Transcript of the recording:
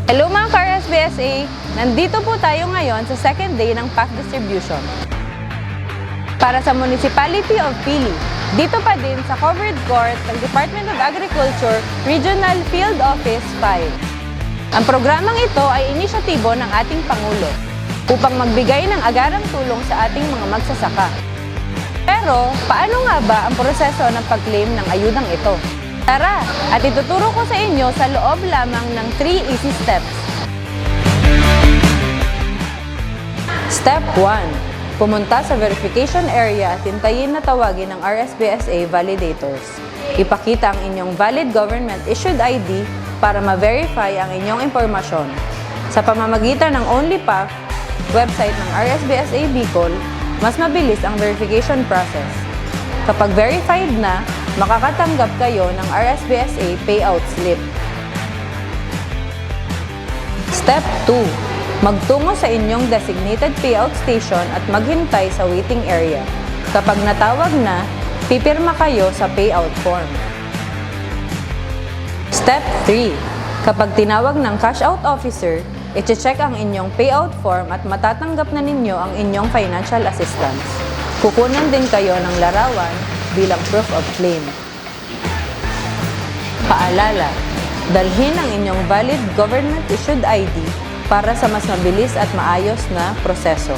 Hello mga ka-RSBSA! Nandito po tayo ngayon sa second day ng PAC distribution. Para sa Municipality of Pili, dito pa din sa covered court ng Department of Agriculture Regional Field Office 5. Ang programang ito ay inisyatibo ng ating Pangulo upang magbigay ng agarang tulong sa ating mga magsasaka. Pero, paano nga ba ang proseso ng pag-claim ng ayudang ito? Tara, at ituturo ko sa inyo sa loob lamang ng 3 easy steps. Step 1. Pumunta sa verification area at hintayin na tawagin ng RSBSA validators. Ipakita ang inyong valid government-issued ID para ma-verify ang inyong impormasyon. Sa pamamagitan ng OnlyPAC, website ng RSBSA Bicol, mas mabilis ang verification process. Kapag verified na, makakatanggap kayo ng RSBSA payout slip. Step 2. Magtungo sa inyong designated payout station at maghintay sa waiting area. Kapag natawag na, pipirma kayo sa payout form. Step 3. Kapag tinawag ng cash out officer, i-check ang inyong payout form at matatanggap na ninyo ang inyong financial assistance. Kukunan din kayo ng larawan bilang proof of claim. Paalala, dalhin ang inyong valid government-issued ID para sa mas mabilis at maayos na proseso.